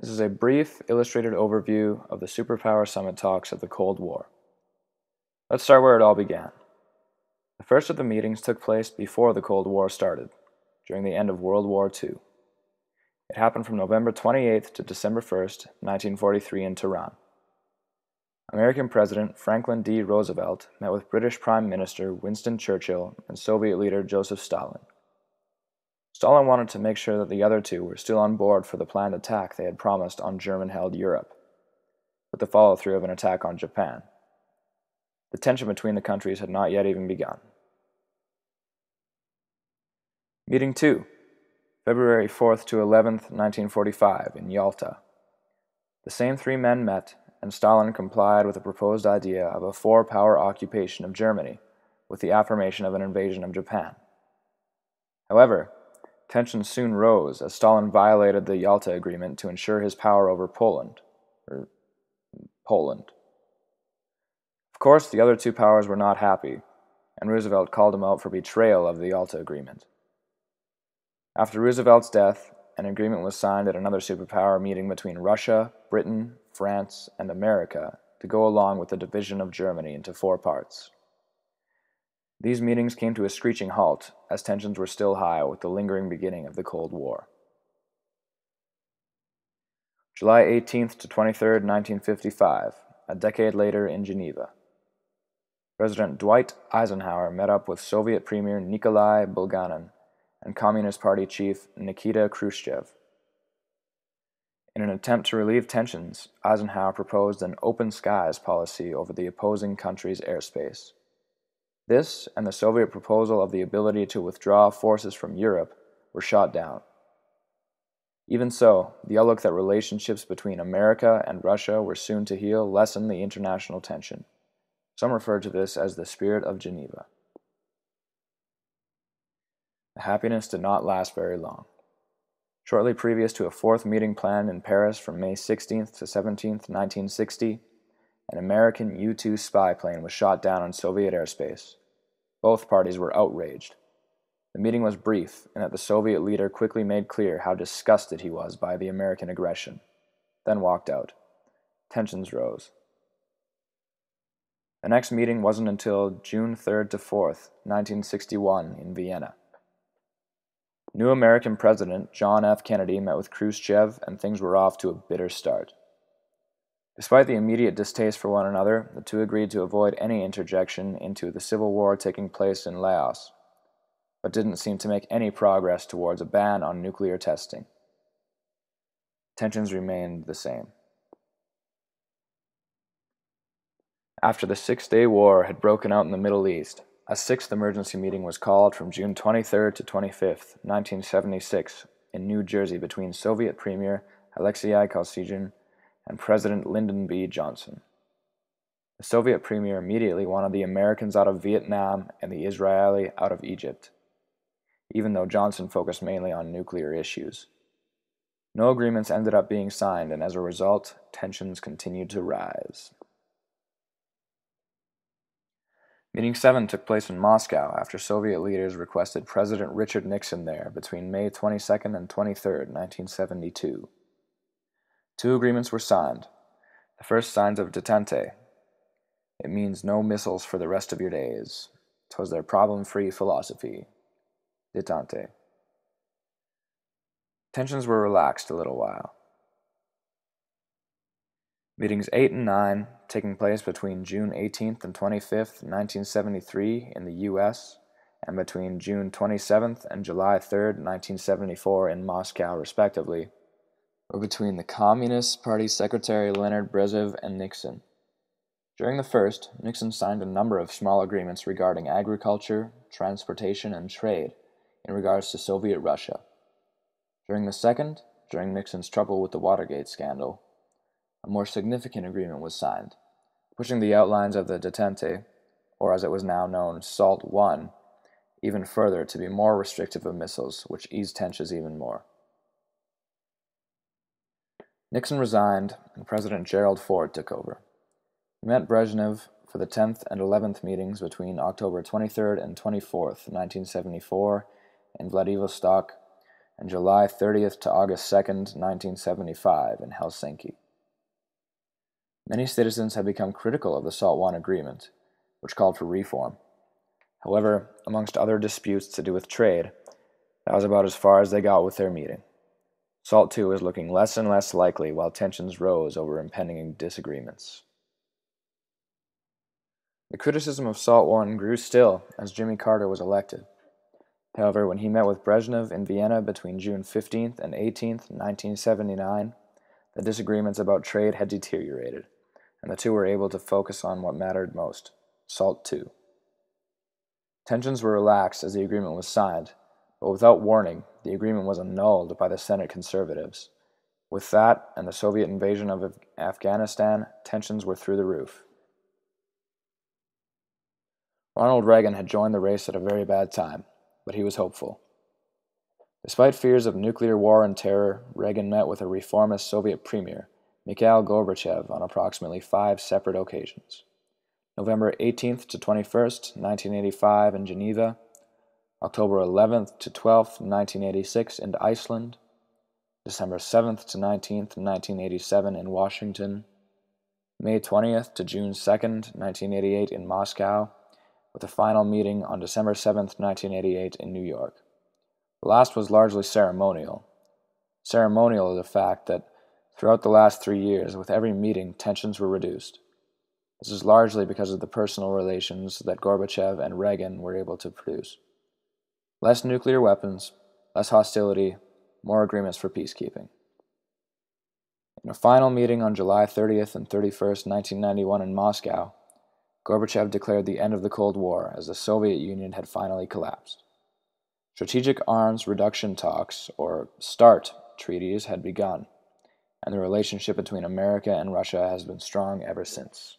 This is a brief, illustrated overview of the Superpower Summit talks of the Cold War. Let's start where it all began. The first of the meetings took place before the Cold War started, during the end of World War II. It happened from November 28th to December 1st, 1943 in Tehran. American President Franklin D. Roosevelt met with British Prime Minister Winston Churchill and Soviet leader Joseph Stalin. Stalin wanted to make sure that the other two were still on board for the planned attack they had promised on German-held Europe, with the follow-through of an attack on Japan. The tension between the countries had not yet even begun. Meeting 2, February 4th to 11th, 1945, in Yalta. The same three men met, and Stalin complied with the proposed idea of a four-power occupation of Germany, with the affirmation of an invasion of Japan. However, tensions soon rose as Stalin violated the Yalta Agreement to ensure his power over Poland. Of course, the other two powers were not happy, and Roosevelt called him out for betrayal of the Yalta Agreement. After Roosevelt's death, an agreement was signed at another superpower meeting between Russia, Britain, France, and America to go along with the division of Germany into four parts. These meetings came to a screeching halt, as tensions were still high with the lingering beginning of the Cold War. July 18th to 23rd, 1955, a decade later in Geneva. President Dwight Eisenhower met up with Soviet Premier Nikolai Bulganin and Communist Party chief Nikita Khrushchev. In an attempt to relieve tensions, Eisenhower proposed an open skies policy over the opposing countries' airspace. This and the Soviet proposal of the ability to withdraw forces from Europe were shot down. Even so, the outlook that relationships between America and Russia were soon to heal lessened the international tension. Some refer to this as the spirit of Geneva. The happiness did not last very long. Shortly previous to a fourth meeting planned in Paris from May 16th to 17th, 1960, an American U-2 spy plane was shot down on Soviet airspace. Both parties were outraged. The meeting was brief, in that the Soviet leader quickly made clear how disgusted he was by the American aggression, then walked out. Tensions rose. The next meeting wasn't until June 3rd to 4th, 1961, in Vienna. New American President John F. Kennedy met with Khrushchev, and things were off to a bitter start. Despite the immediate distaste for one another, the two agreed to avoid any interjection into the civil war taking place in Laos, but didn't seem to make any progress towards a ban on nuclear testing. Tensions remained the same. After the Six-Day War had broken out in the Middle East, a sixth emergency meeting was called from June 23rd to 25th, 1976, in New Jersey between Soviet Premier Alexei Kosygin and President Lyndon B. Johnson. The Soviet Premier immediately wanted the Americans out of Vietnam and the Israeli out of Egypt, even though Johnson focused mainly on nuclear issues. No agreements ended up being signed, and as a result, tensions continued to rise. Meeting 7 took place in Moscow after Soviet leaders requested President Richard Nixon there between May 22nd and 23rd, 1972. Two agreements were signed. The first, signs of detente. It means no missiles for the rest of your days. 'Twas their problem-free philosophy. Detente. Tensions were relaxed a little while. Meetings 8 and 9, taking place between June 18th and 25th, 1973 in the U.S., and between June 27th and July 3rd, 1974 in Moscow, respectively, were between the Communist Party Secretary Leonid Brezhnev and Nixon. During the first, Nixon signed a number of small agreements regarding agriculture, transportation, and trade in regards to Soviet Russia. During the second, during Nixon's trouble with the Watergate scandal, a more significant agreement was signed, pushing the outlines of the detente, or as it was now known, SALT I, even further to be more restrictive of missiles, which eased tensions even more. Nixon resigned, and President Gerald Ford took over. He met Brezhnev for the 10th and 11th meetings between October 23rd and 24th, 1974, in Vladivostok, and July 30th to August 2nd, 1975, in Helsinki. Many citizens had become critical of the SALT I agreement, which called for reform. However, amongst other disputes to do with trade, that was about as far as they got with their meeting. SALT II was looking less and less likely while tensions rose over impending disagreements. The criticism of SALT I grew still as Jimmy Carter was elected. However, when he met with Brezhnev in Vienna between June 15th and 18th, 1979, the disagreements about trade had deteriorated, and the two were able to focus on what mattered most, SALT II. Tensions were relaxed as the agreement was signed, but without warning, the agreement was annulled by the Senate conservatives. With that and the Soviet invasion of Afghanistan, tensions were through the roof. Ronald Reagan had joined the race at a very bad time, but he was hopeful. Despite fears of nuclear war and terror, Reagan met with a reformist Soviet premier, Mikhail Gorbachev, on approximately 5 separate occasions. November 18th to 21st, 1985 in Geneva, October 11th to 12th, 1986 in Iceland, December 7th to 19th, 1987 in Washington, May 20th to June 2nd, 1988 in Moscow, with a final meeting on December 7th, 1988 in New York. The last was largely ceremonial. Ceremonial is the fact that throughout the last 3 years, with every meeting, tensions were reduced. This is largely because of the personal relations that Gorbachev and Reagan were able to produce. Less nuclear weapons, less hostility, more agreements for peacekeeping. In a final meeting on July 30th and 31st, 1991 in Moscow, Gorbachev declared the end of the Cold War as the Soviet Union had finally collapsed. Strategic Arms Reduction Talks, or START, treaties had begun, and the relationship between America and Russia has been strong ever since.